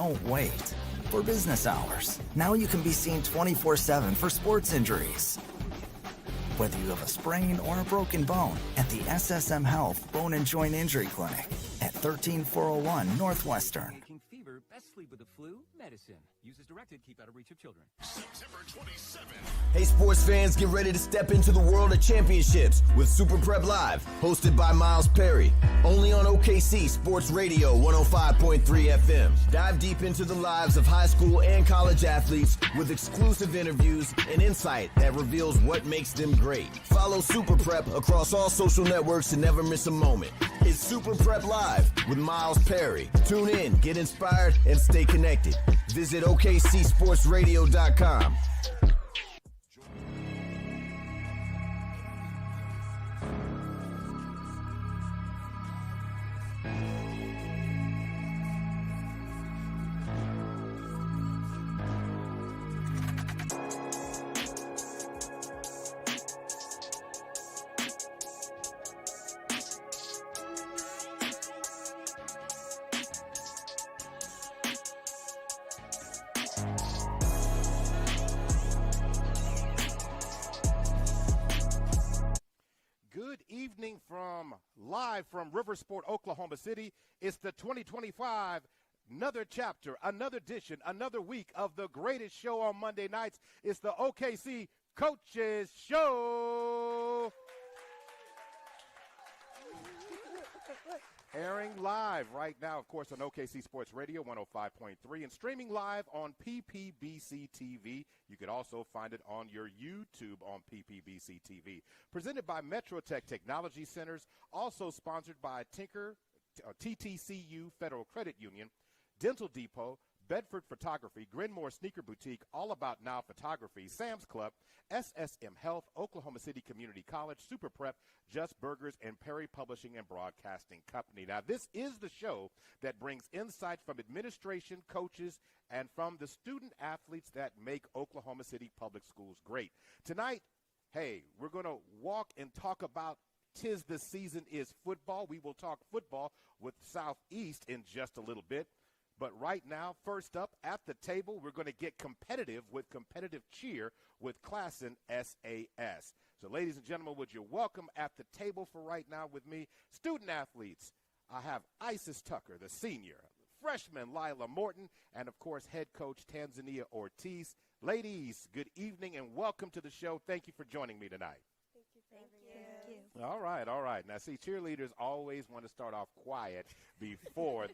don't wait. For business hours, now you can be seen 24/7 for sports injuries. Whether you have a sprain or a broken bone, at the SSM Health Bone and Joint Injury Clinic at 13401 Northwestern. Fever, best sleep with the flu, medicine. Use as directed, keep out of reach of children. September 27th. Hey sports fans, get ready to step into the world of championships with Super Prep Live, hosted by Miles Perry. Only on OKC Sports Radio 105.3 FM. Dive deep into the lives of high school and college athletes with exclusive interviews and insight that reveals what makes them great. Follow Super Prep across all social networks to never miss a moment. It's Super Prep Live with Miles Perry. Tune in, get inspired, and stay connected. Visit OKCSportsRadio.com. Live from Riversport, Oklahoma City. It's the 2025, another chapter, another edition, another week of the greatest show on Monday nights. It's the OKC Coaches Show. Airing live right now, of course, on OKC Sports Radio 105.3 and streaming live on PPBC TV. You can also find it on your YouTube on PPBC TV. Presented by Metrotech Technology Centers, also sponsored by TTCU Federal Credit Union, Dental Depot, Bedford Photography, Grenmore Sneaker Boutique, All About Now Photography, Sam's Club, SSM Health, Oklahoma City Community College, Super Prep, Just Burgers, and Perry Publishing and Broadcasting Company. Now, this is the show that brings insight from administration, coaches, and from the student athletes that make Oklahoma City Public Schools great. Tonight, hey, we're going to walk and talk about "'Tis the Season is Football." We will talk football with Southeast in just a little bit. But right now, first up at the table, we're going to get competitive with competitive cheer with Klassen SAS. So, ladies and gentlemen, would you welcome at the table for right now with me, student athletes. I have Isis Tucker, the senior, freshman Lila Morton, and, of course, head coach Tanzania Ortiz. Ladies, good evening and welcome to the show. Thank you for joining me tonight. Thank you. All right. Now, see, cheerleaders always want to start off quiet before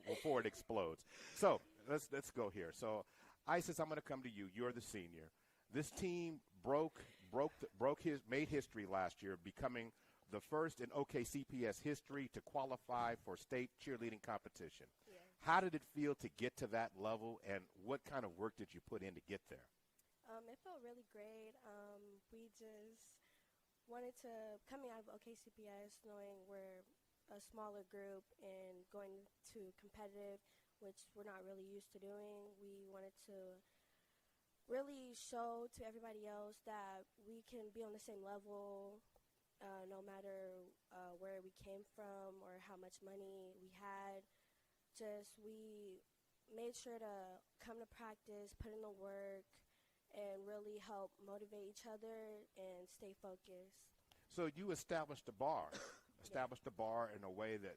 before it explodes. So let's go here. So, Isis, I'm going to come to you. You're the senior. This team made history last year, becoming the first in OKCPS history to qualify for state cheerleading competition. Yeah. How did it feel to get to that level, and what kind of work did you put in to get there? It felt really great. We just wanted to, coming out of OKCPS, knowing we're a smaller group and going to competitive, which we're not really used to doing, we wanted to really show to everybody else that we can be on the same level, no matter where we came from or how much money we had. We made sure to come to practice, put in the work, and really help motivate each other and stay focused. So you established a bar in a way that,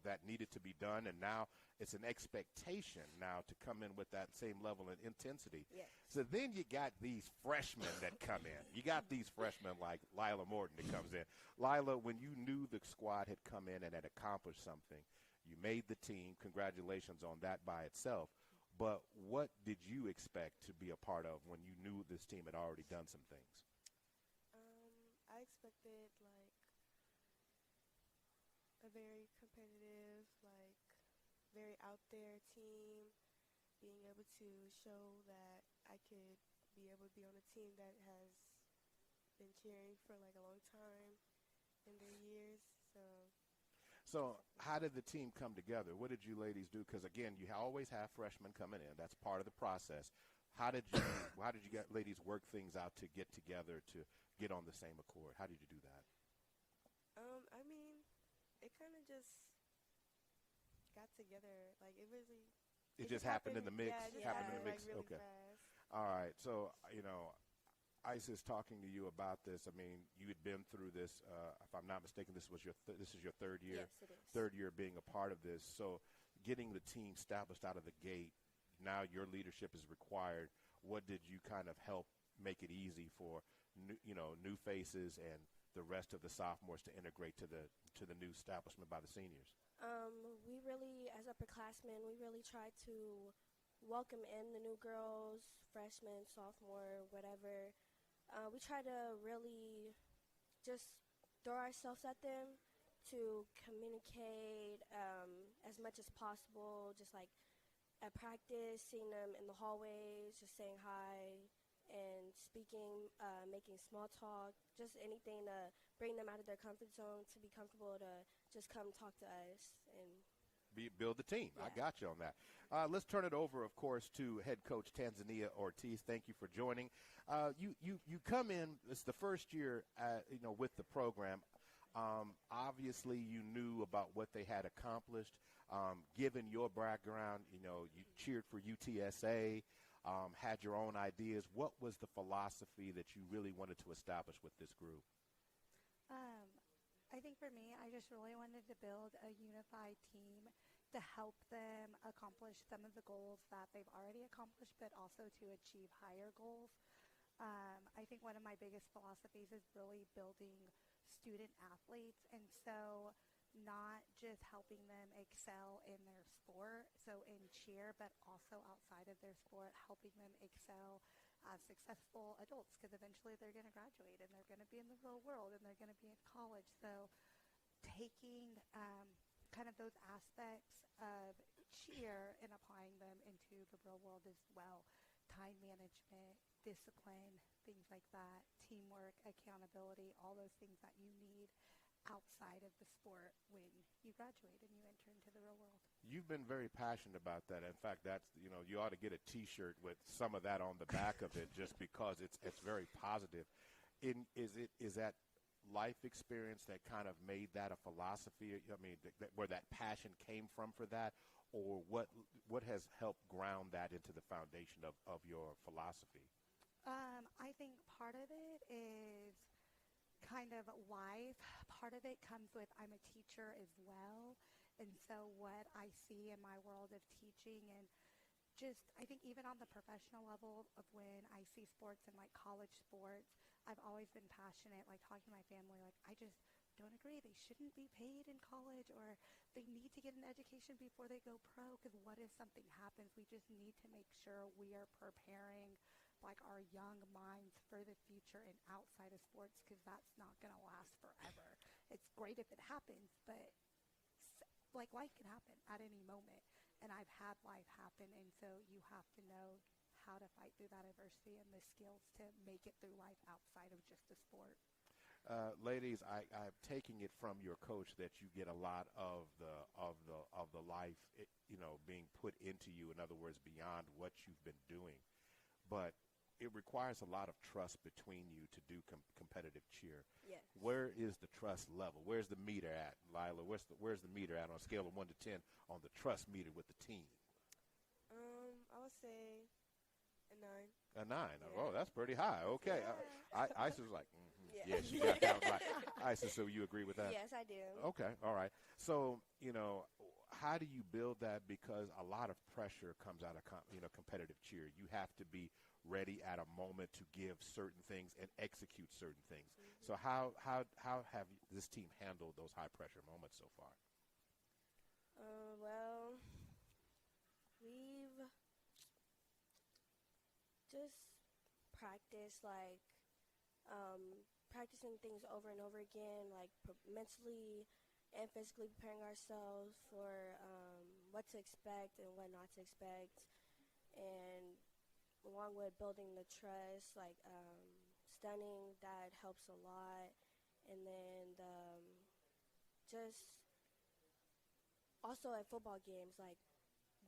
that needed to be done, and now it's an expectation now to come in with that same level of intensity. Yes. So then you got these freshmen that come in. You got these freshmen like Lila Morton that comes in. Lila, when you knew the squad had come in and had accomplished something, you made the team. Congratulations on that by itself. But what did you expect to be a part of when you knew this team had already done some things? I expected, a very competitive, very out there team, being able to show that I could be able to be on a team that has been cheering for, a long time in their years, So how did the team come together? What did you ladies do? Because, again, you always have freshmen coming in. That's part of the process. How did you ladies work things out to get together to get on the same accord? How did you do that? It kind of just got together. It really It just happened in the mix? Yeah, it just Happened in the mix? like, really Okay. fast. All right. So, Isis, talking to you about this, I mean, you had been through this. If I'm not mistaken, this is your third year? Yes, it is. Third year being a part of this. So getting the team established out of the gate, now your leadership is required. What did you kind of help make it easy for new faces and the rest of the sophomores to integrate to the new establishment by the seniors? We really, as upperclassmen, we really tried to welcome in the new girls, freshmen, sophomore, whatever. We try to really just throw ourselves at them to communicate as much as possible, just like at practice, seeing them in the hallways, just saying hi and speaking, making small talk, just anything to bring them out of their comfort zone, to be comfortable to just come talk to us and build the team. Yeah. I got you on that. Let's turn it over, of course, to head coach Tanzania Ortiz. Thank you for joining. You come in. It's the first year, with the program. Obviously, you knew about what they had accomplished. Given your background, you cheered for UTSA, had your own ideas. What was the philosophy that you really wanted to establish with this group? I think for me, I just really wanted to build a unified team to help them accomplish some of the goals that they've already accomplished, but also to achieve higher goals. I think one of my biggest philosophies is really building student athletes, and so not just helping them excel in their sport, so in cheer, but also outside of their sport, helping them excel as successful adults, because eventually they're going to graduate and they're going to be in the real world and they're going to be in college. So taking kind of those aspects of cheer and applying them into the real world as well, time management, discipline, things like that, teamwork, accountability, all those things that you need outside of the sport when you graduate and you enter into the real world. You've been very passionate about that. In fact, that's you ought to get a T-shirt with some of that on the back of it, just because it's very positive. Is that life experience that kind of made that a philosophy? I mean, where that passion came from for that, or what has helped ground that into the foundation of your philosophy? I think part of it is kind of life. Part of it comes with I'm a teacher as well. And so what I see in my world of teaching, and just I think even on the professional level of when I see sports and like college sports, I've always been passionate, like talking to my family, like I just don't agree. They shouldn't be paid in college, or they need to get an education before they go pro, because what if something happens? We just need to make sure we are preparing like our young minds for the future and outside of sports, because that's not going to last forever. It's great if it happens, but like life can happen at any moment, and I've had life happen, and so you have to know how to fight through that adversity and the skills to make it through life outside of just the sport. Ladies, I'm taking it from your coach that you get a lot of the life, being put into you. In other words, beyond what you've been doing, but it requires a lot of trust between you to do competitive cheer. yes. Where is the trust level? Where's the meter at, Lila? Where's the meter at on a scale of 1 to 10 on the trust meter with the team? I would say a 9. A 9. Yeah. Oh, that's pretty high. Okay. Yeah. Isis was like, Yeah. she got that. Right. Isis, so you agree with that? Yes, I do. Okay. All right. So, how do you build that? Because a lot of pressure comes out of competitive cheer. You have to be ready at a moment to give certain things and execute certain things. Mm-hmm. So how have this team handled those high pressure moments so far? Well, we've just practiced practicing things over and over again, like mentally and physically preparing ourselves for what to expect and what not to expect, and along with building the trust, like stunning, that helps a lot. And then just also at football games, like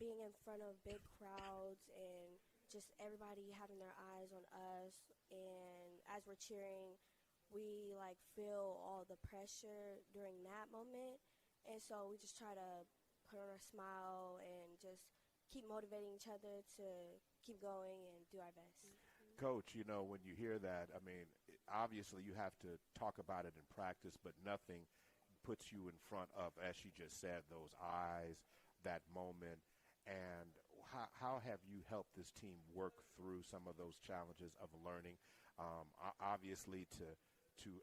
being in front of big crowds and just everybody having their eyes on us, and as we're cheering, we like feel all the pressure during that moment, and so we just try to put on a smile and just keep motivating each other to keep going and do our best. Coach, you know, when you hear that, I mean, obviously you have to talk about it in practice, but nothing puts you in front of, as she just said, those eyes, that moment. And how have you helped this team work through some of those challenges of learning? Obviously, to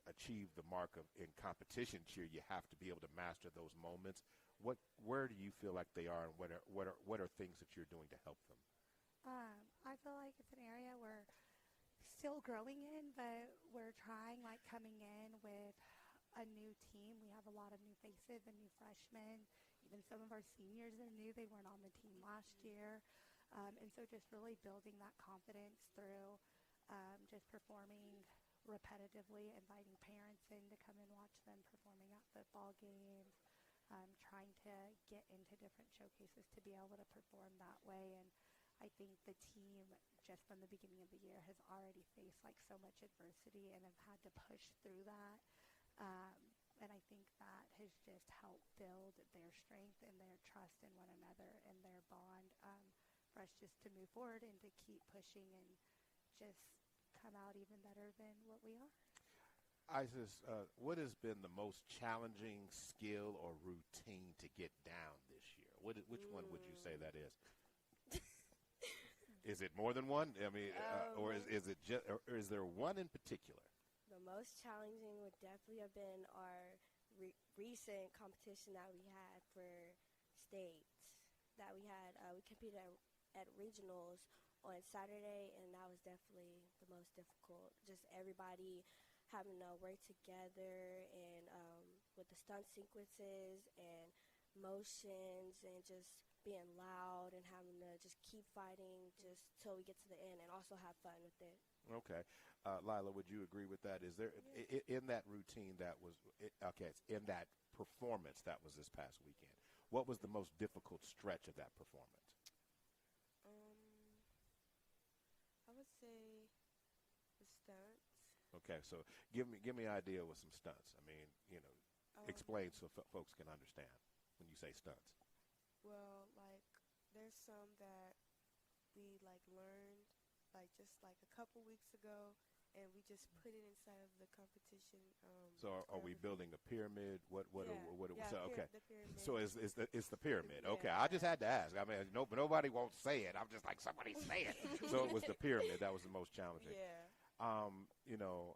achieve the mark of in competition cheer, you have to be able to master those moments. Where do you feel like they are, and what are things that you're doing to help them? I feel like it's an area we're still growing in, but we're trying, like, coming in with a new team. We have a lot of new faces and new freshmen. Even some of our seniors are new. They weren't on the team last year. And so just really building that confidence through just performing repetitively, inviting parents in to come and watch them performing at football games, trying to get into different showcases to be able to perform that way. And I think the team, just from the beginning of the year, has already faced like so much adversity and have had to push through that. And I think that has just helped build their strength and their trust in one another and their bond for us just to move forward and to keep pushing and just come out even better than what we are. Isis, what has been the most challenging skill or routine to get down this year? Which one would you say that is? Is it more than one? I mean, or is it just, or is there one in particular? The most challenging would definitely have been our recent competition that we had for states. That we had, we competed at regionals on Saturday, and that was definitely the most difficult. Just everybody having to work together and with the stunt sequences and motions and just being loud and having to just keep fighting just till we get to the end and also have fun with it. Okay. Lila, would you agree with that? Is there, in that routine that was, in that performance that was this past weekend, what was the most difficult stretch of that performance? I would say the stunts. Okay, so give me an idea with some stunts. I mean, you know, explain so folks can understand when you say stunts. Well, like, there's some that we, like, learned, like, just, like, a couple weeks ago, and we just put it inside of the competition. So are we building a pyramid? The pyramid. So it's the pyramid. Yeah. Okay, I just had to ask. I mean, nobody won't say it. I'm just like, somebody say it. So it was the pyramid. That was the most challenging. Yeah. You know,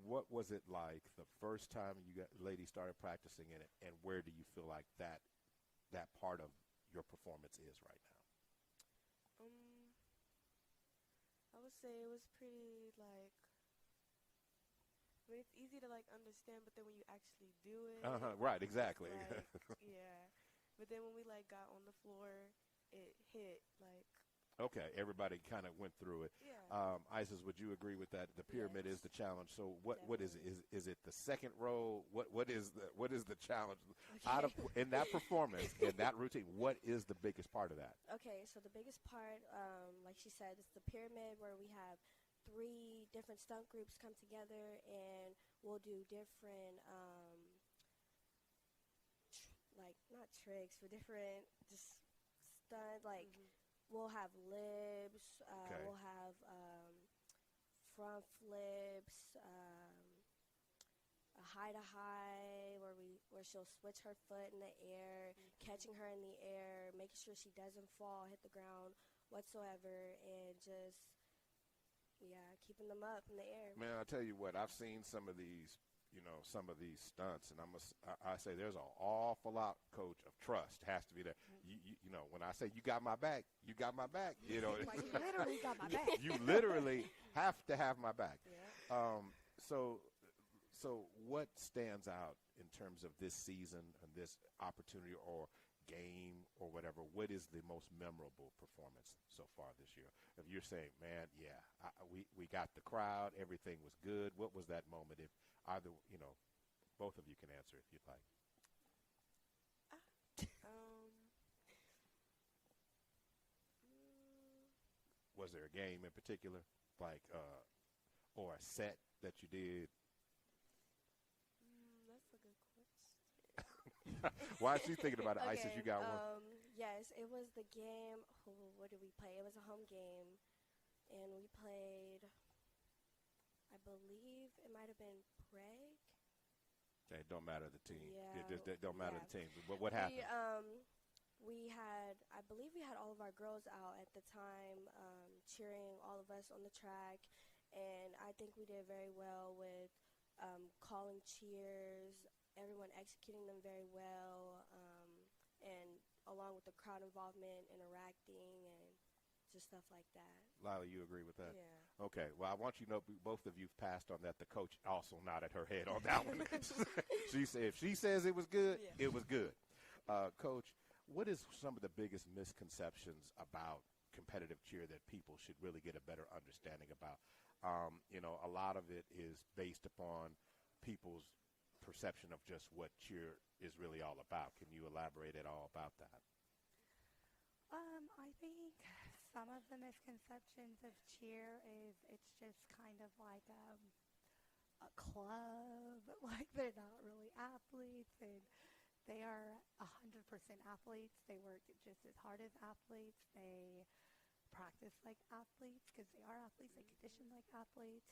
what was it like the first time you ladies started practicing in it, and where do you feel like that part of your performance is right now? I would say it was pretty, like, I mean, it's easy to, like, understand, but then when you actually do it. Right, exactly. Like, yeah. But then when we, like, got on the floor, it hit, like. Okay, everybody kind of went through it. Yeah. Isis, would you agree with that? The pyramid is the challenge. So what is it? Definitely. Is it the second row? What is the challenge? Out of in that performance, in that routine, what is the biggest part of that? Okay, so the biggest part, like she said, is the pyramid where we have 3 different stunt groups come together and we'll do different, like, not tricks, but different just stunt, like, we'll have libs, Okay. we'll have front flips, a high where she'll switch her foot in the air, catching her in the air, making sure she doesn't fall, hit the ground whatsoever, and just keeping them up in the air. Man, I tell you what, I've seen some of these stunts, and I say there's an awful lot, Coach, of trust has to be there. You know, when I say you got my back, you got my back. You know, Like, you literally got my back. You literally have to have my back. Yeah. So what stands out in terms of this season and this opportunity or game or whatever? What is the most memorable performance so far this year? If you're saying, man, yeah, we got the crowd, everything was good. What was that moment? If either, both of you can answer if you'd like. Was there a game in particular, like, or a set that you did? That's a good question. Why is she thinking about it? Okay, Isis, you got one? Yes, it was the game. What did we play? It was a home game, and we played. I believe it might have been Prague. Okay, don't matter the team. Yeah, It don't matter yeah. the team. But what happened? We had, I believe we had all of our girls out at the time, cheering all of us on the track, and I think we did very well with calling cheers, everyone executing them very well, and along with the crowd involvement, interacting, and just stuff like that. Lila, you agree with that? Yeah. Okay. Well, I want you to know both of you passed on that. The coach also nodded her head on that one. She said, if she says it was good, it was good. Coach, what is some of the biggest misconceptions about competitive cheer that people should really get a better understanding about? A lot of it is based upon people's perception of just what cheer is really all about. Can you elaborate at all about that? I think some of the misconceptions of cheer is it's just kind of like a club, like they're not really athletes, and they are 100% athletes. They work just as hard as athletes. They practice like athletes because they are athletes. They condition like athletes.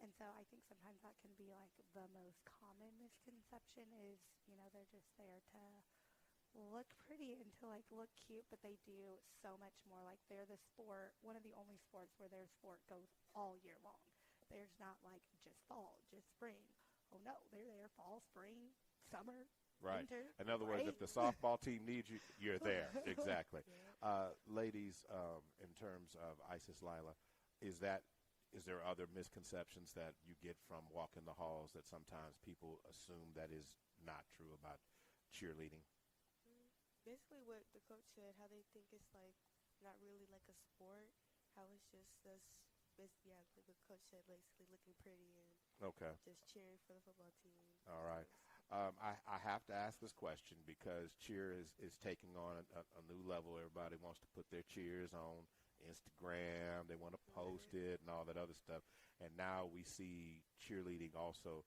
And so I think sometimes that can be like the most common misconception is, they're just there to look pretty and to like look cute, but they do so much more. Like they're the sport, one of the only sports where their sport goes all year long. There's not like just fall, just spring. Oh no, they're there fall, spring, summer, Right. winter. In other words, if the softball team needs you, you're there. Exactly. Ladies, in terms of Isis, Lila, is there other misconceptions that you get from walking the halls that sometimes people assume that is not true about cheerleading? Basically what the coach said, how they think it's like not really like a sport, how it's just us, like the coach said, basically looking pretty and just cheering for the football team. All right. I have to ask this question because cheer is taking on a new level. Everybody wants to put their cheers on Instagram. They want to post it and all that other stuff. And now we see cheerleading also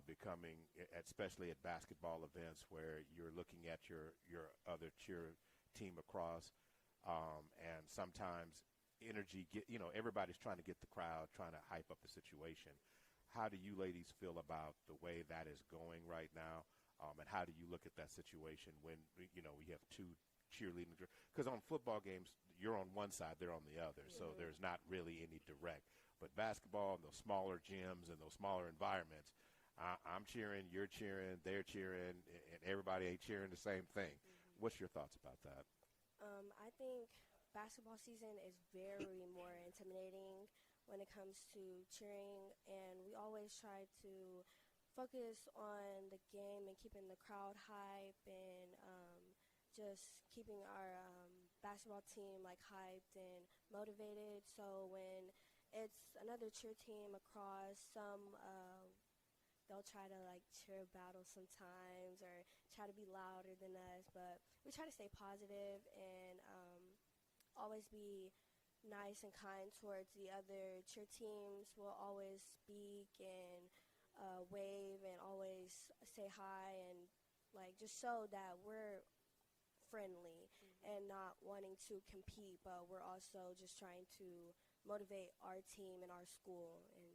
becoming, especially at basketball events where you're looking at your other cheer team across, and sometimes energy everybody's trying to get the crowd, trying to hype up the situation. How do you ladies feel about the way that is going right now, and how do you look at that situation when we have two cheerleading? Because on football games you're on one side, they're on the other, so there's not really any direct. But basketball and those smaller gyms and those smaller environments, I'm cheering, you're cheering, they're cheering, and everybody ain't cheering the same thing. What's your thoughts about that? I think basketball season is very more intimidating when it comes to cheering, and we always try to focus on the game and keeping the crowd hype and just keeping our basketball team like hyped and motivated. So when it's another cheer team across, they'll try to like cheer battle sometimes or try to be louder than us, but we try to stay positive and always be nice and kind towards the other cheer teams. We'll always speak and wave and always say hi and like just show that we're friendly and not wanting to compete, but we're also just trying to motivate our team and our school. And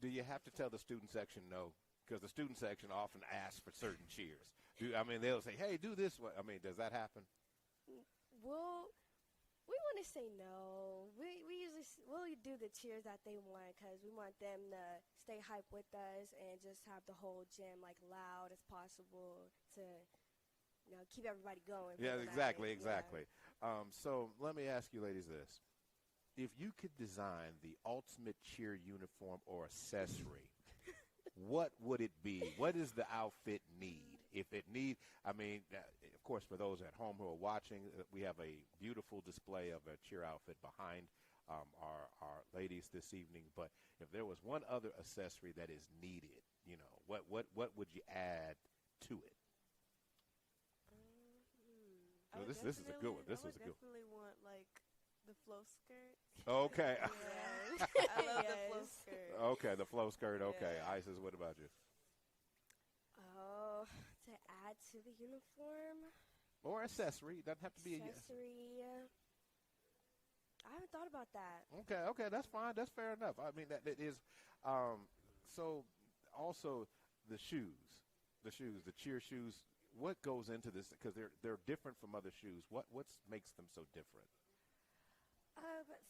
do you have to tell the student section no? Because the student section often asks for certain cheers. They'll say, hey, do this one. Does that happen? We want to say no. We'll do the cheers that they want because we want them to stay hyped with us and just have the whole gym like loud as possible to keep everybody going. Yeah, exactly. So let me ask you ladies this. If you could design the ultimate cheer uniform or accessory, what would it be? What does the outfit need? If it need, of course, for those at home who are watching, we have a beautiful display of a cheer outfit behind our ladies this evening. But if there was one other accessory that is needed, what would you add to it? This is a good one. I would definitely want like the flow skirt. Okay. I love the flow skirt. Okay, the flow skirt. Okay, Yeah. Isis, what about you? Oh, to add to the uniform, Or accessory. It doesn't have to be accessory. I haven't thought about that. Okay, that's fine. That's fair enough. I mean, that it is. So also the shoes, the cheer shoes. What goes into this? Because they're different from other shoes. What makes them so different?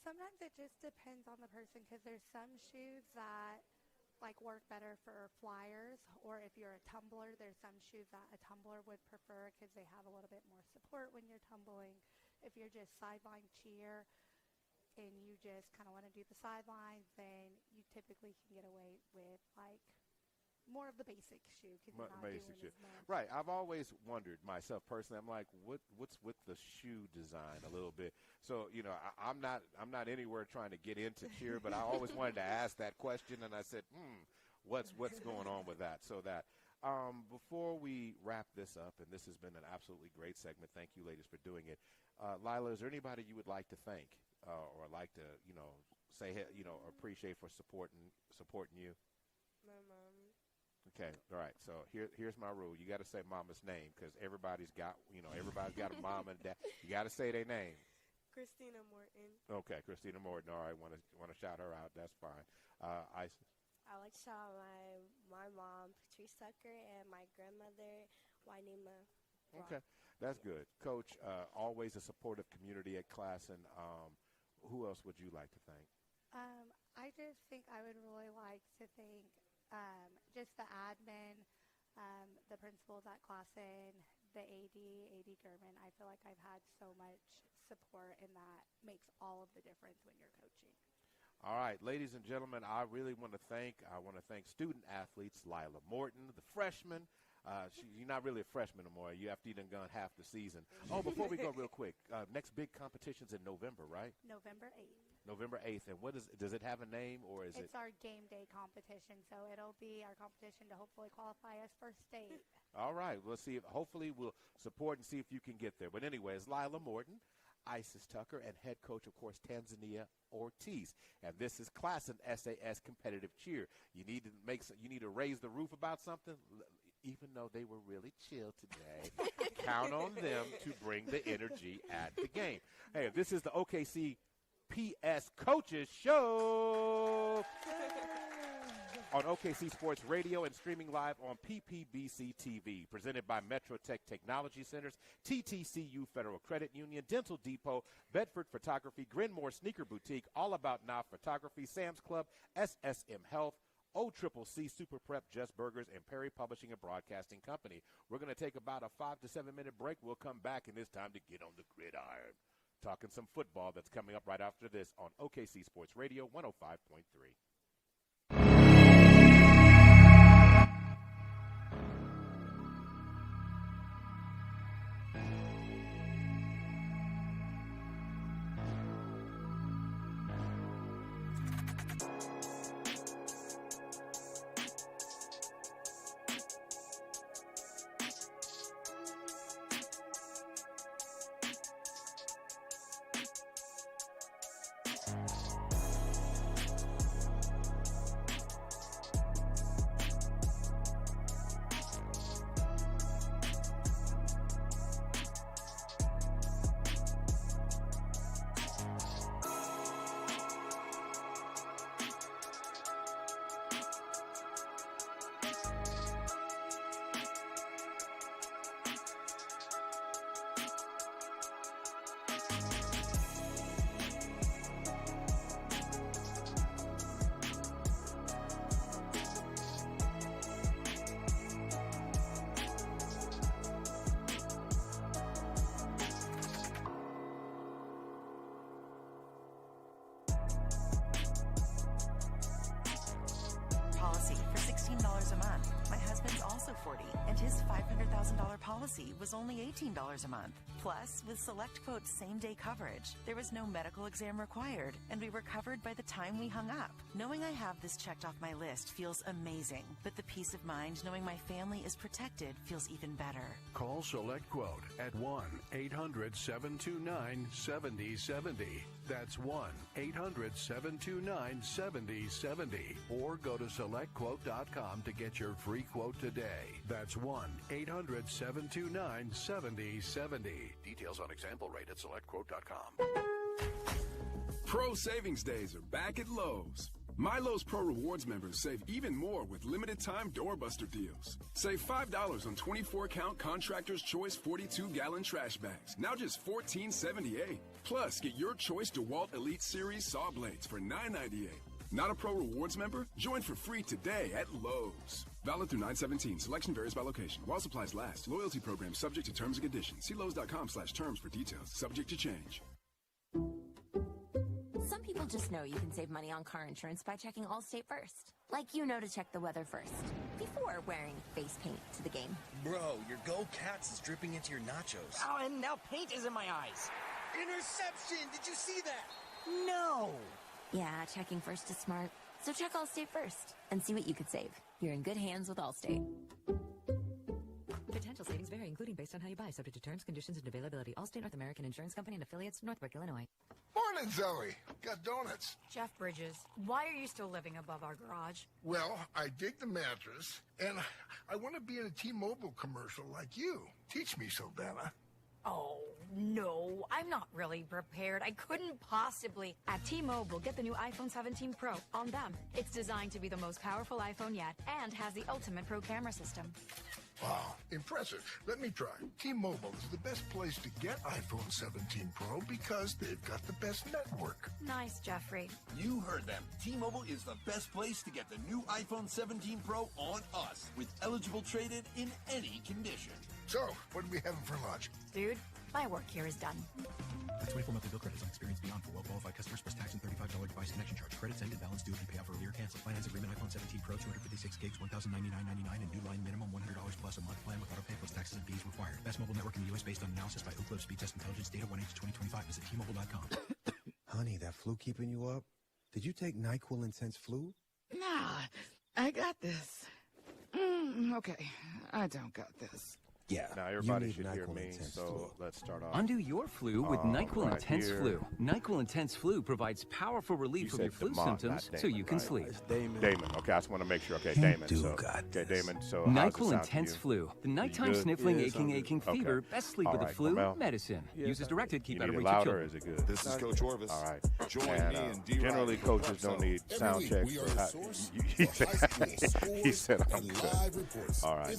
Sometimes it just depends on the person, because there's some shoes that work better for flyers, or if you're a tumbler, there's some shoes that a tumbler would prefer because they have a little bit more support when you're tumbling. If you're just sideline cheer and you just kind of want to do the sidelines, then you typically can get away with more of the basic shoe, because you're not doing as much. Right. I've always wondered myself personally. I'm like, what's with the shoe design a little bit? So I'm not anywhere trying to get into cheer, but I always wanted to ask that question, and I said, what's going on with that? So that before we wrap this up, and this has been an absolutely great segment. Thank you, ladies, for doing it. Lila, is there anybody you would like to thank or like to say appreciate for supporting you? My mom. Okay, all right. So here's my rule. You got to say mama's name, because everybody's got a mom and dad. You got to say their name. Christina Morton. Okay, Christina Morton. All right, want to shout her out? That's fine. Isis. I like to shout out my mom, Patrice Tucker, and my grandmother, Wynema. Okay, that's good. Coach, always a supportive community at Classen. Who else would you like to thank? I just think I would really like to thank just the admin, the principals at Classen, the AD German. I feel like I've had so much support, and that makes all of the difference when you're coaching. All right, ladies and gentlemen, I want to thank student athletes Lila Morton, the freshman. You're not really a freshman anymore. You have to even gone half the season. Oh, before we go real quick, next big competition's in November, right? November 8th. November 8th. And does it have a name, or is It's our game day competition, so it'll be our competition to hopefully qualify us for state. All right. We'll see. Hopefully we'll support and see if you can get there. But anyways, Lila Morton, Isis Tucker, and head coach, of course, Tanzania Ortiz. And this is Classen SAS competitive cheer. You need to raise the roof about something. Even though they were really chill today, count on them to bring the energy at the game. Hey, this is the OKCPS Coaches Show on OKC Sports Radio and streaming live on PPBC TV. Presented by Metrotech Technology Centers, TTCU Federal Credit Union, Dental Depot, Bedford Photography, Grinmore Sneaker Boutique, All About Now Photography, Sam's Club, SSM Health, OCCC Super Prep, Just Burgers, and Perry Publishing and Broadcasting Company. We're going to take about a 5 to 7 minute break. We'll come back, and it's time to get on the gridiron. Talking some football that's coming up right after this on OKC Sports Radio 105.3. $40, and his $500,000 policy was only $18 a month. Plus, with SelectQuote's same-day coverage, there was no medical exam required, and we were covered by the time we hung up. Knowing I have this checked off my list feels amazing, but the peace of mind knowing my family is protected feels even better. Call SelectQuote at 1-800-729-7070. That's 1-800-729-7070. Or go to SelectQuote.com to get your free quote today. That's 1-800-729-7070. Details on example rate at SelectQuote.com. Pro Savings Days are back at Lowe's. My Lowe's Pro Rewards members save even more with limited-time doorbuster deals. Save $5 on 24-count Contractor's Choice 42-gallon trash bags, now just $14.78. Plus, get your choice DeWalt Elite Series saw blades for $9.98. Not a Pro Rewards member? Join for free today at Lowe's. Valid through 9/17. Selection varies by location. While supplies last. Loyalty program subject to terms and conditions. See Lowe's.com/terms for details. Subject to change. Some people just know you can save money on car insurance by checking Allstate first. Like you know to check the weather first, before wearing face paint to the game. Bro, your Go Cats is dripping into your nachos. Oh, and now paint is in my eyes. Interception! Did you see that? No! Yeah, checking first is smart. So check Allstate first and see what you could save. You're in good hands with Allstate. Potential savings vary, including based on how you buy, subject to terms, conditions, and availability. Allstate North American Insurance Company and affiliates, Northbrook, Illinois. Morning, Zoe. Got donuts. Jeff Bridges, why are you still living above our garage? Well, I dig the mattress, and I want to be in a T-Mobile commercial like you. Teach me, Savannah. Oh, no, I'm not really prepared. I couldn't possibly. At T-Mobile, get the new iPhone 17 Pro on them. It's designed to be the most powerful iPhone yet and has the ultimate pro camera system. Wow, impressive. Let me try. T-Mobile is the best place to get iPhone 17 Pro because they've got the best network. Nice, Jeffrey. You heard them. T-Mobile is the best place to get the new iPhone 17 Pro on us with eligible trade-in in any condition. So, what are we having for lunch? Dude, my work here is done. That's 24 monthly bill credits on Experience Beyond for well-qualified customers plus tax and $35 device connection charge. Credits ended, balance due if you pay off earlier. Cancel. Finance agreement iPhone 17 Pro, 256 gigs, $1,099.99, and new line minimum $100 plus a month plan with auto pay plus taxes and fees required. Best mobile network in the U.S. based on analysis by Ookla Speed Test Intelligence data 1H2025. Visit T-Mobile.com. Honey, that flu keeping you up? Did you take NyQuil Intense Flu? Nah, I got this. Okay, I don't got this. Yeah, now everybody should hear me, so let's start off. Undo your flu with NyQuil Intense here. Flu. NyQuil Intense Flu provides powerful relief from your flu symptoms so you can sleep. Damon. Okay, I just want to make sure. Okay, Damon. Damon. So NyQuil Intense Flu. The nighttime sniffling, aching fever. Best sleep with the flu medicine. Use as directed. Keep out of reach of children. Is it good? This is Coach Orvis. All right. Join And, me and D. generally, coaches don't need sound checks. He said I'm good. All right.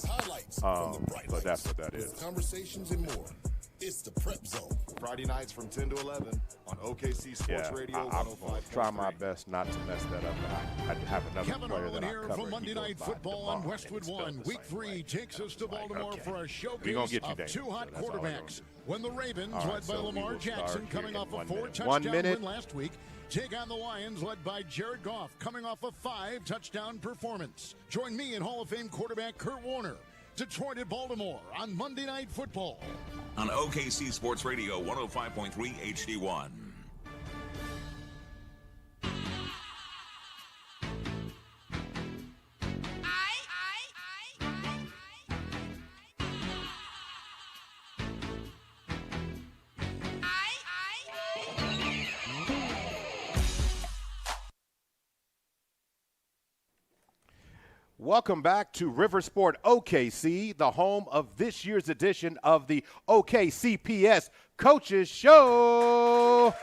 But that's what that is. Conversations and more. It's the Prep Zone. Friday nights from 10 to 11 on OKC Sports Radio 105.3. I'll try my best not to mess that up. I have another Kevin player Harlan that I here cover. for Monday Night Football on Westwood One. Week 3 takes us to Baltimore for a showcase of two hot quarterbacks. When the Ravens, led by Lamar Jackson, coming off a 4-touchdown win last week, take on the Lions, led by Jared Goff, coming off a 5-touchdown performance. Join me and Hall of Fame quarterback Kurt Warner. Detroit at Baltimore on Monday Night Football. On OKC Sports Radio 105.3 HD1. Welcome back to Riversport OKC, the home of this year's edition of the OKCPS Coaches Show.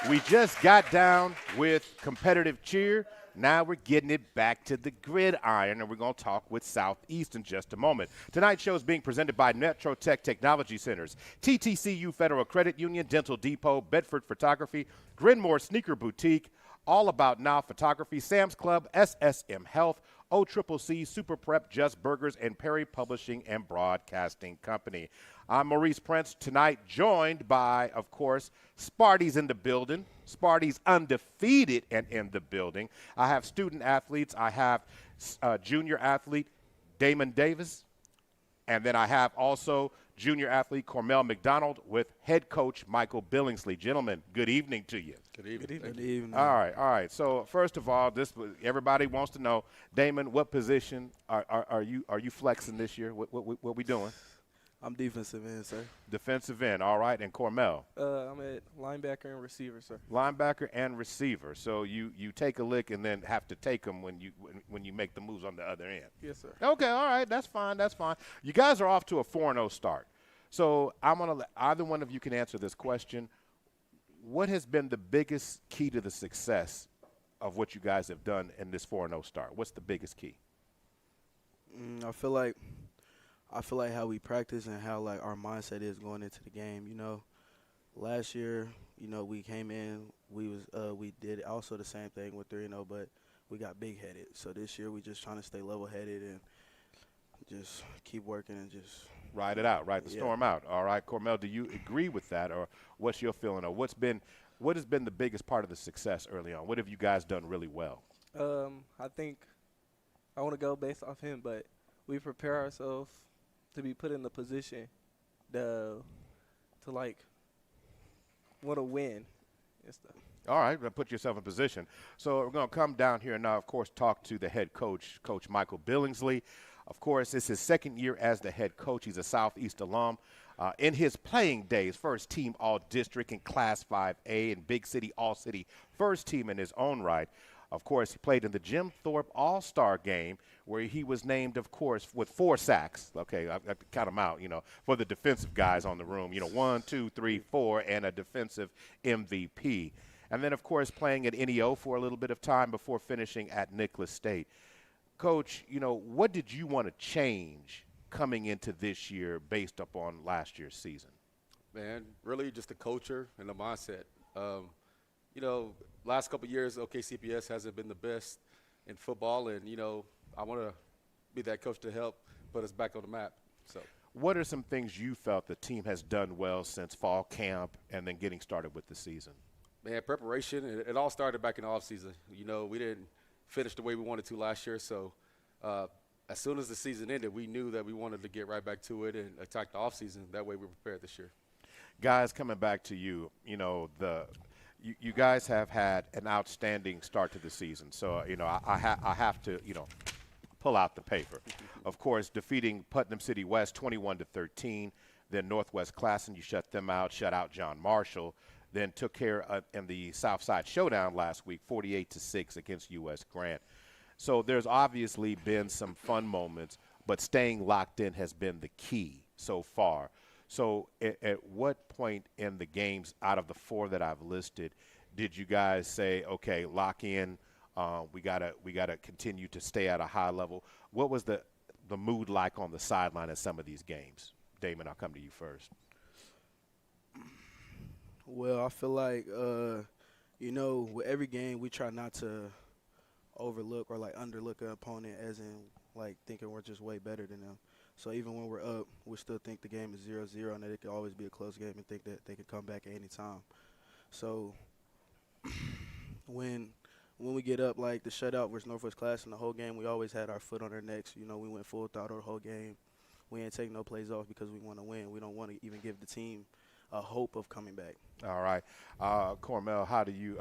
We just got down with competitive cheer. Now we're getting it back to the gridiron, and we're going to talk with Southeast in just a moment. Tonight's show is being presented by Metro Tech Technology Centers, TTCU Federal Credit Union, Dental Depot, Bedford Photography, Grinmore Sneaker Boutique, All About Now Photography, Sam's Club, SSM Health, OCCC, Super Prep, Just Burgers, and Perry Publishing and Broadcasting Company. I'm Maurice Prince, tonight joined by, of course, Sparty's in the building. Sparty's undefeated and in the building. I have student athletes. I have junior athlete Damon Davis. And then I have also junior athlete Cormel McDonald with head coach Michael Billingsley. Gentlemen, good evening to you. Good evening. Good evening. All right. So first of all, everybody wants to know, Damon, what position are you flexing this year? What we doing? I'm defensive end, sir. Defensive end, all right. And Cormel? I'm at linebacker and receiver, sir. Linebacker and receiver. So you take a lick and then have to take them when you make the moves on the other end. Yes, sir. Okay, all right. That's fine. You guys are off to a 4-0 start. So I'm going to let either one of you can answer this question. What has been the biggest key to the success of what you guys have done in this 4-0 start? What's the biggest key? I feel like how we practice and how like our mindset is going into the game. You know, last year, you know, we came in, we did also the same thing with 3-0, but we got big headed. So this year we just trying to stay level headed and just keep working and just ride it out, ride the storm out. All right, Cormel, do you agree with that, or what's your feeling, or what has been the biggest part of the success early on? What have you guys done really well? I think I want to go based off him, but we prepare ourselves to be put in the position to like want to win and stuff. All right, put yourself in position. So we're going to come down here now, of course, talk to the head coach, Coach Michael Billingsley. Of course, it's his second year as the head coach. He's a Southeast alum. In his playing days, first team All-District in Class 5A and Big City All-City first team in his own right. Of course, he played in the Jim Thorpe All-Star game where he was named, of course, with 4 sacks. Okay, I have to count them out, for the defensive guys on the room. 1, 2, 3, 4, and a defensive MVP. And then, of course, playing at NEO for a little bit of time before finishing at Nicholas State. Coach, what did you want to change coming into this year based upon last year's season? Man, really just the culture and the mindset. Last couple of years, OKCPS hasn't been the best in football, and, I want to be that coach to help put us back on the map. So, what are some things you felt the team has done well since fall camp and then getting started with the season? Man, preparation. It all started back in the offseason. We didn't finish the way we wanted to last year, so as soon as the season ended, we knew that we wanted to get right back to it and attack the offseason. That way we prepared this year. Guys, coming back to you, you guys have had an outstanding start to the season. So, I have to, pull out the paper. Of course, defeating Putnam City West 21-13, then Northwest Classen, you shut them out, shut out John Marshall, then took care in the Southside Showdown last week, 48-6 against U.S. Grant. So there's obviously been some fun moments, but staying locked in has been the key so far. So at what point in the games out of the 4 that I've listed did you guys say, okay, lock in, we gotta continue to stay at a high level? What was the mood like on the sideline at some of these games? Damon, I'll come to you first. Well, I feel like, with every game we try not to overlook or, underlook an opponent as in, thinking we're just way better than them. So even when we're up, we still think the game is 0-0 and that it could always be a close game and think that they could come back at any time. So when we get up, the shutout versus Northwest Classen, the whole game, we always had our foot on our necks. We went full throttle the whole game. We ain't take no plays off because we want to win. We don't want to even give the team a hope of coming back. All right. Cormel, how do you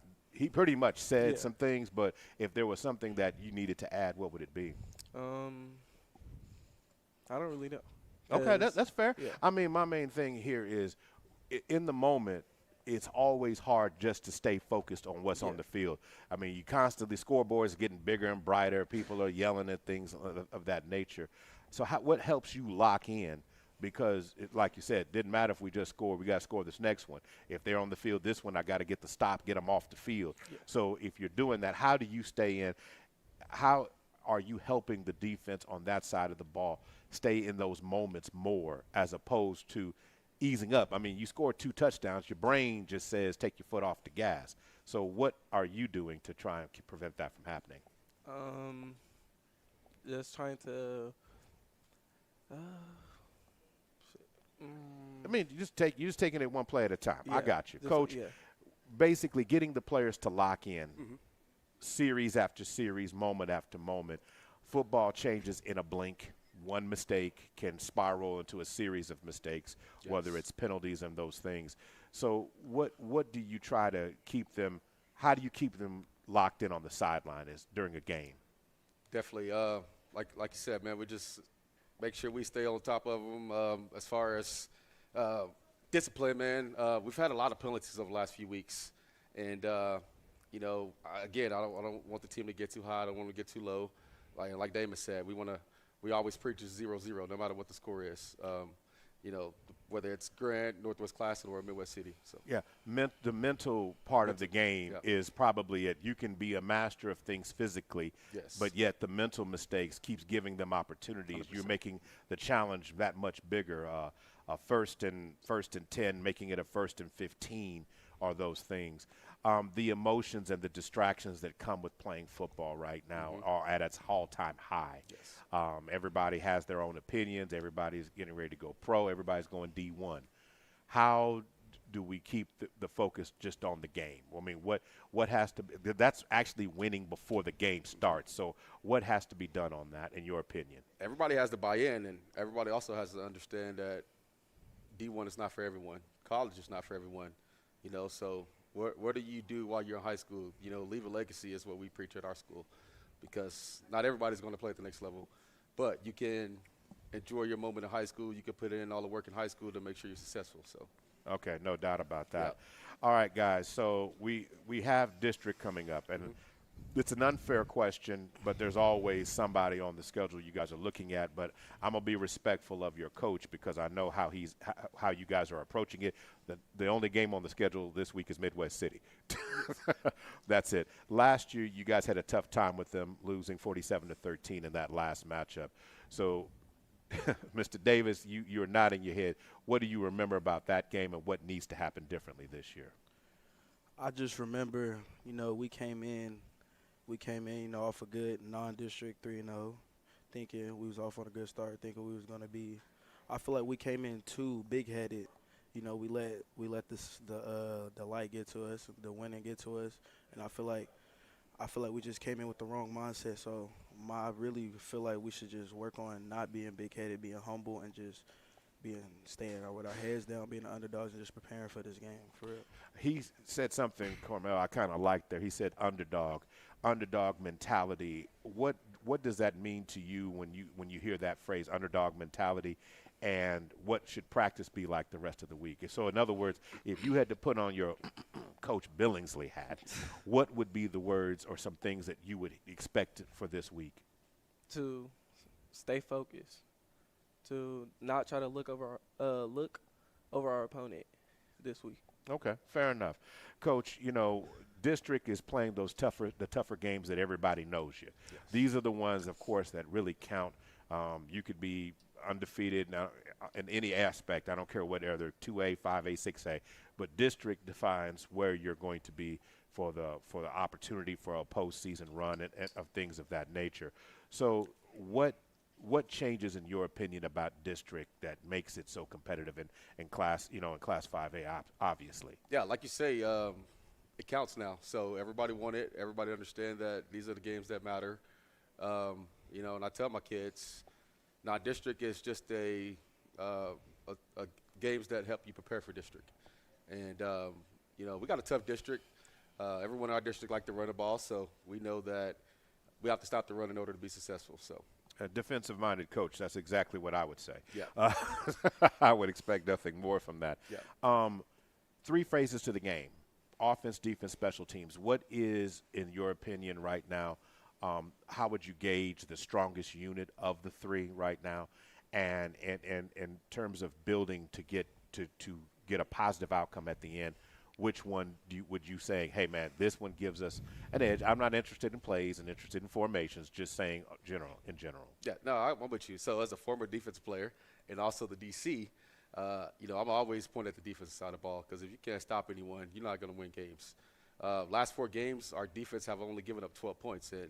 – he pretty much said some things, but if there was something that you needed to add, what would it be? I don't really know. Okay, that's fair. Yeah. My main thing here is in the moment, it's always hard just to stay focused on what's on the field. You constantly – scoreboards are getting bigger and brighter. People are yelling at things of that nature. So what helps you lock in? Because, like you said, it didn't matter if we just scored. We got to score this next one. If they're on the field, this one, I got to get the stop, get them off the field. Yeah. So if you're doing that, how do you stay in? How are you helping the defense on that side of the ball stay in those moments more as opposed to easing up? You scored 2 touchdowns. Your brain just says take your foot off the gas. So what are you doing to try and prevent that from happening? Just trying to you're just taking it one play at a time. Yeah, I got you. Coach, basically getting the players to lock in series after series, moment after moment. Football changes in a blink. one mistake can spiral into a series of mistakes, whether it's penalties and those things. So what do you try to keep them – how do you keep them locked in on the sideline during a game? Definitely. Like you said, man, we just make sure we stay on top of them as far as discipline, man. We've had a lot of penalties over the last few weeks. And, again, I don't want the team to get too high. I don't want to get too low. Like Damon said, we always preach 0-0 no matter what the score is. Whether it's Grant, Northwest Classic, or Midwest City. So yeah, the mental part of the game is probably it. You can be a master of things physically, but yet the mental mistakes keeps giving them opportunities. 100%. You're making the challenge that much bigger. First and 10, making it a 1st and 15 are those things. The emotions and the distractions that come with playing football right now are at its all-time high. Yes. Everybody has their own opinions. Everybody's getting ready to go pro. Everybody's going D1. How do we keep the focus just on the game? I mean, what has to be – that's actually winning before the game starts. So what has to be done on that, in your opinion? Everybody has to buy in, and everybody also has to understand that D1 is not for everyone. College is not for everyone, so – what do you do while you're in high school? Leave a legacy is what we preach at our school, because not everybody's going to play at the next level, but you can enjoy your moment in high school. You can put in all the work in high school to make sure you're successful. So, okay, no doubt about that. Yeah. All right, guys. So we have district coming up, and it's an unfair question, but there's always somebody on the schedule you guys are looking at. But I'm gonna be respectful of your coach, because I know how you guys are approaching it. The only game on the schedule this week is Midwest City. That's it. Last year, you guys had a tough time with them, losing 47-13 in that last matchup. So, Mr. Davis, you're nodding your head. What do you remember about that game, and what needs to happen differently this year? I just remember, we came in, off a good non-district 3-0, thinking we was off on a good start, thinking we was going to be – I feel like we came in too big-headed. We let the light get to us, the winning get to us, and I feel like we just came in with the wrong mindset. So I really feel like we should just work on not being big-headed, being humble, and just staying with our heads down, being the underdogs, and just preparing for this game, for real. He said something, Cormel, I kind of liked there. He said underdog mentality. What does that mean to you when you hear that phrase, underdog mentality, and what should practice be like the rest of the week? So, in other words, if you had to put on your Coach Billingsley hat, what would be the words or some things that you would expect for this week? To stay focused, to not try to look over our opponent this week. Okay, fair enough. Coach, district is playing the tougher games that everybody knows you. Yes. These are the ones, of course, that really count. You could be undefeated now in any aspect. I don't care whether 2A, 5A, 6A, but district defines where you're going to be for the opportunity for a postseason run and of things of that nature. So what changes, in your opinion, about district that makes it so competitive in class 5A, obviously? Yeah, like you say, it counts now. So everybody want it. Everybody understand that these are the games that matter. And I tell my kids, district is just a games that help you prepare for district. And, we got a tough district. Everyone in our district like to run the ball, so we know that we have to stop the run in order to be successful. So. A defensive-minded coach, that's exactly what I would say. Yeah. I would expect nothing more from that. Yeah. 3 phases to the game: offense, defense, special teams. What is, in your opinion, right now, how would you gauge the strongest unit of the 3 right now? And in terms of building to get a positive outcome at the end, which one would you say, hey, man, this one gives us an edge? I'm not interested in plays and interested in formations, just saying in general. Yeah, no, I'm with you. So as a former defensive player and also the DC, I'm always pointing at the defensive side of the ball, because if you can't stop anyone, you're not going to win games. Last 4 games, our defense have only given up 12 points, and,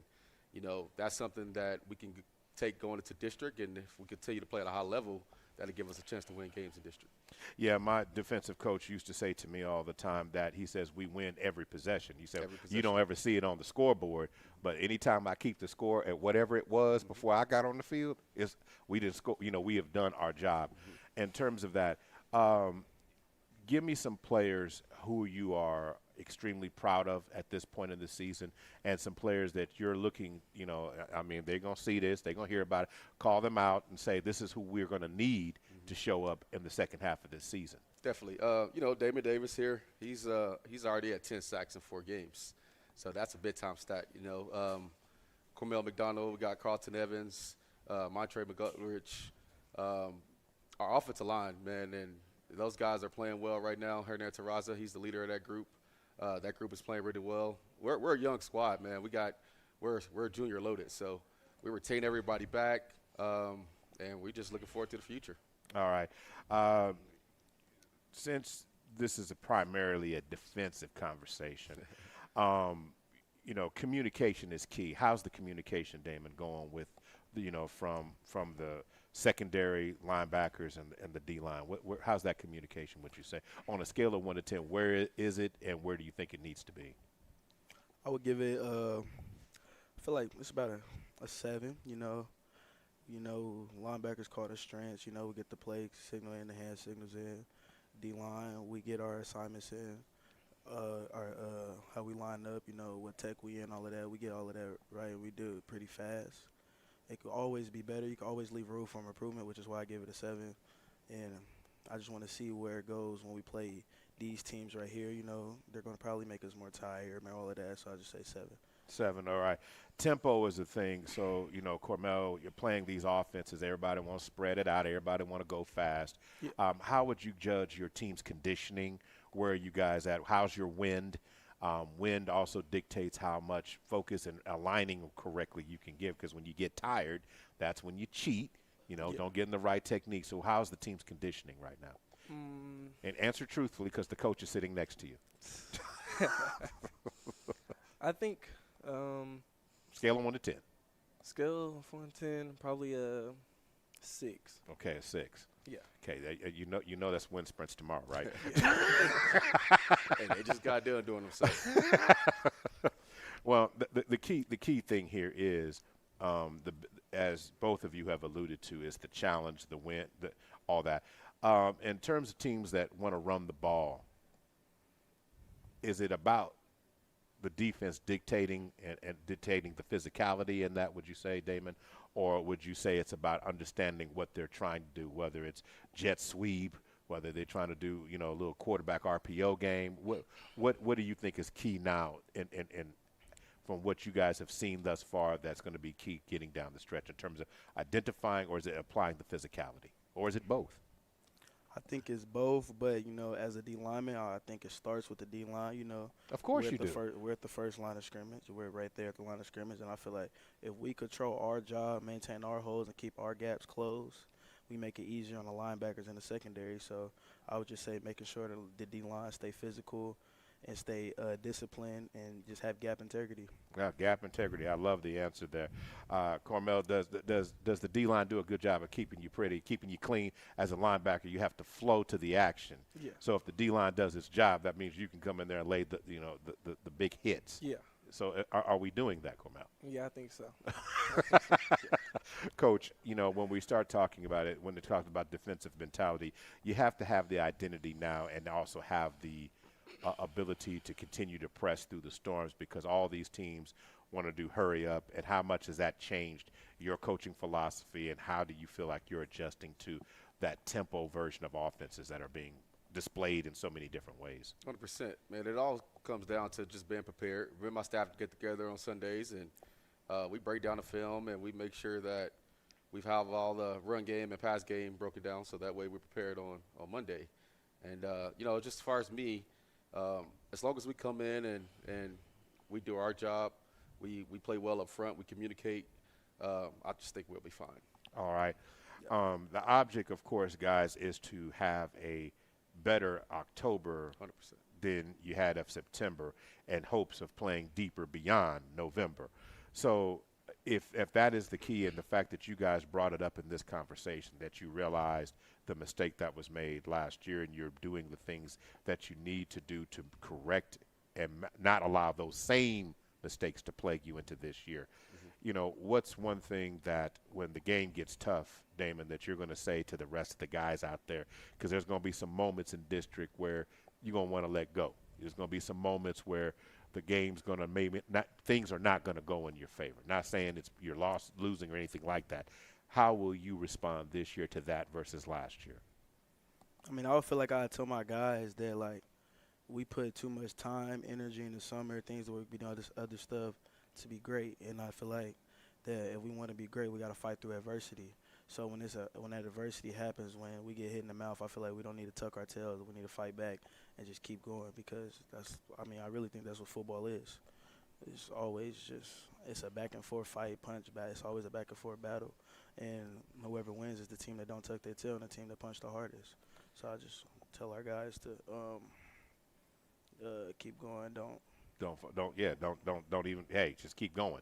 that's something that we can take going into district, and if we continue to play at a high level, that'll give us a chance to win games in district. Yeah, my defensive coach used to say to me all the time that he says we win every possession. He said you don't ever see it on the scoreboard, but anytime I keep the score at whatever it was before I got on the field, we didn't score. We have done our job. In terms of that, give me some players who you are extremely proud of at this point in the season, and some players that you're looking, I mean, they're going to see this, they're going to hear about it, call them out and say this is who we're going to need to show up in the second half of this season. Definitely. Damon Davis here, he's already at 10 sacks in 4 games. So that's a big-time stat, Cormel McDonald, we got Carlton Evans, Montre McGutridge, our offensive line, man, and those guys are playing well right now. Hernan Terraza, he's the leader of that group. That group is playing really well. We're a young squad, man. We're junior loaded, so we retain everybody back, and we're just looking forward to the future. All right. Since this is primarily a defensive conversation, communication is key. How's the communication, Damon, going with, from the secondary linebackers and the D-line? How's that communication, would you say? On a scale of 1 to 10, where is it and where do you think it needs to be? I would give it, I feel like it's about a 7, linebackers call their strengths. We get the play signal in, the hand signals in. D-line, we get our assignments in. How we line up, what tech we in, all of that. We get all of that right, and we do it pretty fast. It could always be better. You can always leave room for improvement, which is why I give it a 7. And I just want to see where it goes when we play these teams right here. They're going to probably make us more tired and all of that, so I'll just say 7. 7, all right. Tempo is a thing. So, Cormel, you're playing these offenses. Everybody wants to spread it out. Everybody want to go fast. Yeah. How would you judge your team's conditioning? Where are you guys at? How's your wind? Wind also dictates how much focus and aligning correctly you can give, because when you get tired, that's when you cheat. Don't get in the right technique. So how's the team's conditioning right now? And answer truthfully, because the coach is sitting next to you. I think scale of 1 to 10. Scale of 1 to 10, probably a 6. Okay, a 6. Yeah. Okay, you know that's wind sprints tomorrow, right? Hey, they just got done doing themselves. Well, the key thing here is, as both of you have alluded to, is the challenge, the wind, all that. In terms of teams that want to run the ball, is it about the defense dictating and dictating the physicality in that, would you say, Damon? Or would you say it's about understanding what they're trying to do, whether it's jet sweep, whether they're trying to do, a little quarterback RPO game? What do you think is key now and from what you guys have seen thus far that's going to be key getting down the stretch in terms of identifying, or is it applying the physicality? Or is it both? I think it's both, but, as a D lineman, I think it starts with the D line, Of course you do. We're at the first line of scrimmage. We're right there at the line of scrimmage, and I feel like if we control our job, maintain our holes, and keep our gaps closed, we make it easier on the linebackers in the secondary. So I would just say making sure that the D line stay physical and stay disciplined and just have gap integrity. Yeah, gap integrity. I love the answer there. Cormel, does the D-line do a good job of keeping you pretty, keeping you clean? As a linebacker, you have to flow to the action. Yeah. So if the D-line does its job, that means you can come in there and lay the big hits. Yeah. So are we doing that, Cormel? Yeah, I think so. Coach, when we start talking about it, when they talk about defensive mentality, you have to have the identity now and also have the ability to continue to press through the storms, because all these teams want to do hurry up. And how much has that changed your coaching philosophy, and how do you feel like you're adjusting to that tempo version of offenses that are being displayed in so many different ways? 100%, man. It all comes down to just being prepared. Me and my staff get together on Sundays, and we break down the film, and we make sure that we have all the run game and pass game broken down, so that way we're prepared on Monday. And, just as far as me, as long as we come in and we do our job, we play well up front, we communicate, I just think we'll be fine. All right. Yeah. The object, of course, guys, is to have a better October 100%. Than you had of September, and hopes of playing deeper beyond November. So if that is the key, and the fact that you guys brought it up in this conversation, that you realized the mistake that was made last year, and you're doing the things that you need to do to correct and not allow those same mistakes to plague you into this year. You know, what's one thing that when the game gets tough, Damon, that you're going to say to the rest of the guys out there? Because there's going to be some moments in district where you're going to want to let go. There's going to be some moments where the game's going to maybe not, things are not going to go in your favor. Not saying it's you're losing or anything like that. How will you respond this year to that versus last year? I mean, I would feel like I tell my guys that, like, we put too much time, energy in the summer, things that we be doing this other stuff to be great. And I feel like that if we want to be great, we got to fight through adversity. So when that adversity happens, when we get hit in the mouth, I feel like we don't need to tuck our tails. We need to fight back and just keep going, because I really think that's what football is. It's always it's a back and forth fight, punch back. It's always a back and forth battle. And whoever wins is the team that don't tuck their tail and the team that punch the hardest. So I just tell our guys to keep going. Don't even, hey, just keep going.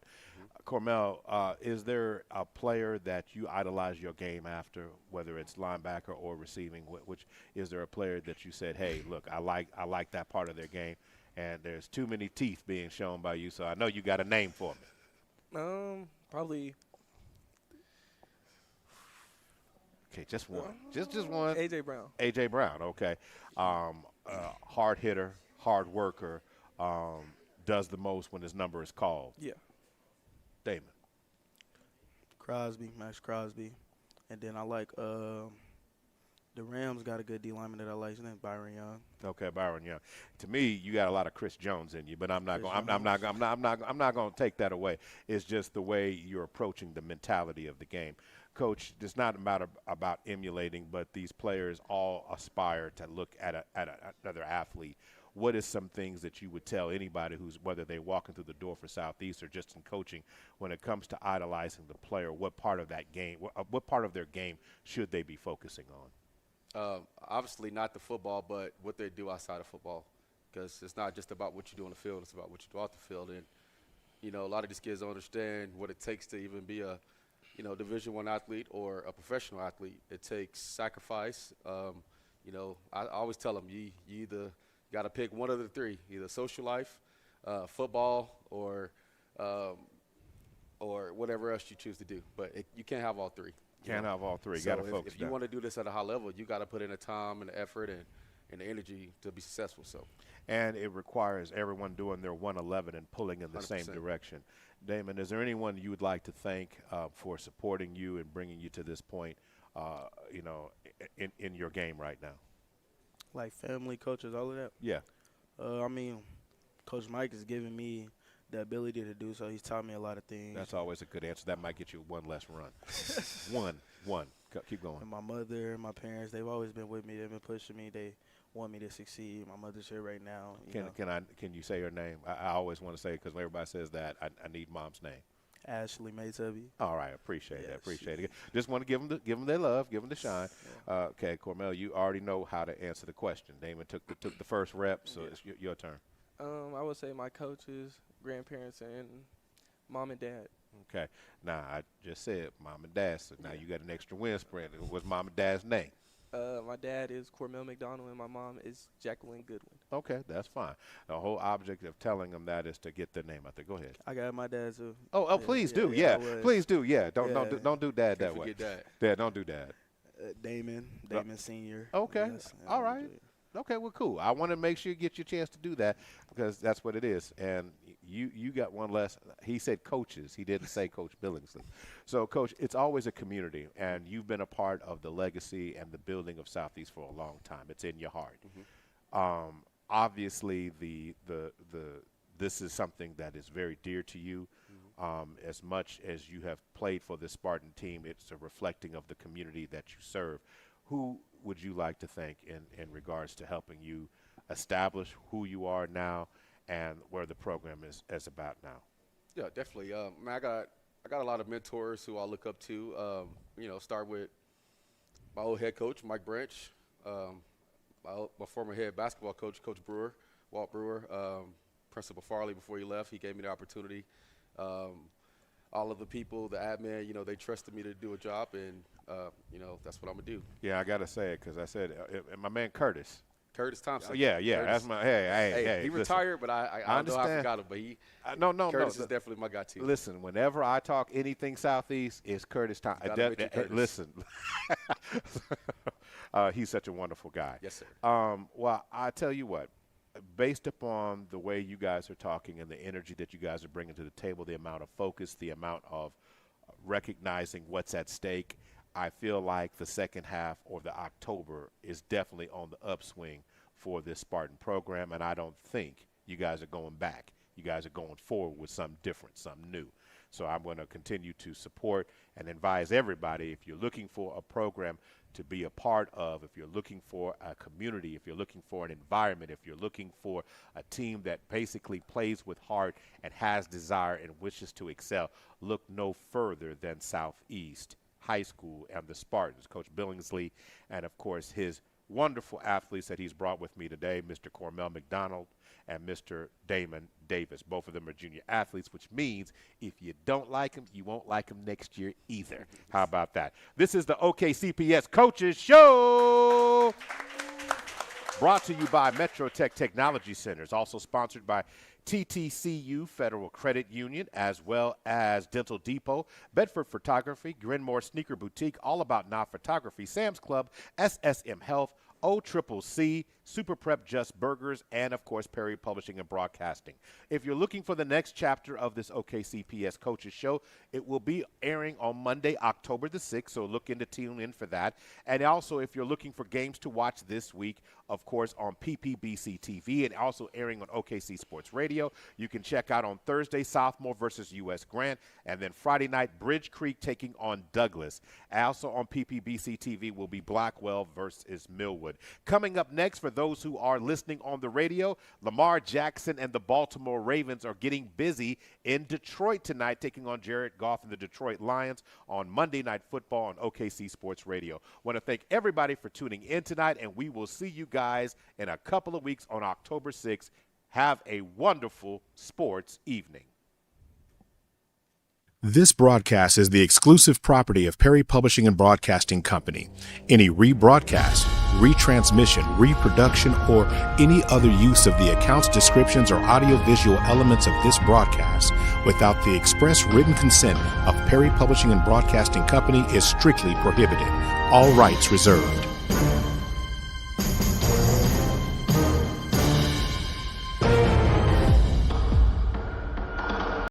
Cormel, is there a player that you idolize your game after, whether it's linebacker or receiving? Which is there a player that you said, hey, look, I like that part of their game, and there's too many teeth being shown by you, so I know you got a name for me? Probably. Okay, just one. Just one. A.J. Brown. A.J. Brown, okay. Hard hitter, hard worker, does the most when his number is called. Yeah. Damon. Max Crosby. And then I like the Rams got a good D lineman that I like. His name's Byron Young. Okay, Byron Young. To me, you got a lot of Chris Jones in you, but I'm not going to take that away. It's just the way you're approaching the mentality of the game. Coach, it's not about emulating, but these players all aspire to look at another athlete. What is some things that you would tell anybody whether they're walking through the door for Southeast or just in coaching, when it comes to idolizing the player? What part of that game, what part of their game should they be focusing on? Obviously not the football, but what they do outside of football, because it's not just about what you do on the field, it's about what you do off the field. And, you know, a lot of these kids don't understand what it takes to even be a, Division I athlete or a professional athlete. It takes sacrifice. I always tell them, you either got to pick one of the three, either social life, football, or whatever else you choose to do. But you can't have all three. Can't have all three. So got to focus. If you want to do this at a high level, you got to put in the time and the effort and the energy to be successful. So, and it requires everyone doing their 111 and pulling in the 100%. Same direction. Damon, is there anyone you would like to thank for supporting you and bringing you to this point, in your game right now? Like family, coaches, all of that? Yeah. Coach Mike has given me the ability to do so. He's taught me a lot of things. That's always a good answer. That might get you one less run. one. Keep going. And my mother, my parents, they've always been with me. They've been pushing me. They want me to succeed. My mother's here right now. Can you say her name? I always want to say it because everybody says that. I need mom's name. Ashley Maytubby. All right, appreciate it. Just want to give them their love, give them the shine. Yeah. Okay, Cormel, you already know how to answer the question. Damon took the first rep, so it's your turn. I would say my coaches, grandparents, and mom and dad. Okay. Now, I just said mom and dad, so now you got an extra win spread. What's mom and dad's name? My dad is Cormel McDonald, and my mom is Jacqueline Goodwin. Okay, that's fine. The whole object of telling them that is to get their name out there. Go ahead. I got my dad too. Oh, please do. Yeah, please do. Yeah, don't do dad that way. Dad. Dad, don't do that. Damon Senior. Okay, all right. Okay, well, cool. I want to make sure you get your chance to do that because that's what it is. And you got one less. He said coaches. He didn't say Coach Billingsley. So, Coach, it's always a community, and you've been a part of the legacy and the building of Southeast for a long time. It's in your heart. Mm-hmm. Obviously, this is something that is very dear to you. Mm-hmm. As much as you have played for the Spartan team, it's a reflecting of the community that you serve. Who would you like to thank in regards to helping you establish who you are now and where the program is about now? Yeah, definitely. I got a lot of mentors who I look up to. Start with my old head coach, Mike Branch, my former head basketball coach, Coach Brewer, Walt Brewer, Principal Farley before he left. He gave me the opportunity. all of the people, the admin, you know, they trusted me to do a job, and, you know, that's what I'm going to do. Yeah, I got to say it because I said, my man Curtis Thompson. Yeah. Curtis. That's my, hey. He retired, but I don't know how I forgot him, but Curtis is definitely my guy, too. Listen, whenever I talk anything Southeast, it's Curtis Thompson. Listen. He's such a wonderful guy. Yes, sir. Well, I tell you what, based upon the way you guys are talking and the energy that you guys are bringing to the table, the amount of focus, the amount of recognizing what's at stake, I feel like the second half or the October is definitely on the upswing for this Spartan program, and I don't think you guys are going back. You guys are going forward with something different, something new. So I'm going to continue to support and advise everybody, if you're looking for a program to be a part of, if you're looking for a community, if you're looking for an environment, if you're looking for a team that basically plays with heart and has desire and wishes to excel, look no further than Southeast High School and the Spartans. Coach Billingsley and, of course, his wonderful athletes that he's brought with me today, Mr. Cormel McDonald and Mr. Damon Davis. Both of them are junior athletes, which means if you don't like them, you won't like them next year either. How about that? This is the OKCPS Coaches Show, brought to you by Metro Tech Technology Centers, also sponsored by TTCU Federal Credit Union, as well as Dental Depot, Bedford Photography, Grenmore Sneaker Boutique, All About Now Photography, Sam's Club, SSM Health, OCCC, Super Prep Just Burgers, and, of course, Perry Publishing and Broadcasting. If you're looking for the next chapter of this OKCPS Coaches Show, it will be airing on Monday, October the 6th, so look into tuning in for that. And also, if you're looking for games to watch this week, of course, on PPBC TV and also airing on OKC Sports Radio, you can check out on Thursday, Sophomore versus U.S. Grant, and then Friday night, Bridge Creek taking on Douglas. Also on PPBC TV will be Blackwell versus Millwood. Coming up next, for those who are listening on the radio, Lamar Jackson and the Baltimore Ravens are getting busy in Detroit tonight, taking on Jared Goff and the Detroit Lions on Monday Night Football on OKC Sports Radio. Want to thank everybody for tuning in tonight, and we will see you guys in a couple of weeks on October 6th. Have a wonderful sports evening. This broadcast is the exclusive property of Perry Publishing and Broadcasting Company. Any rebroadcast, retransmission, reproduction, or any other use of the accounts, descriptions, or audiovisual elements of this broadcast without the express written consent of Perry Publishing and Broadcasting Company is strictly prohibited. All rights reserved.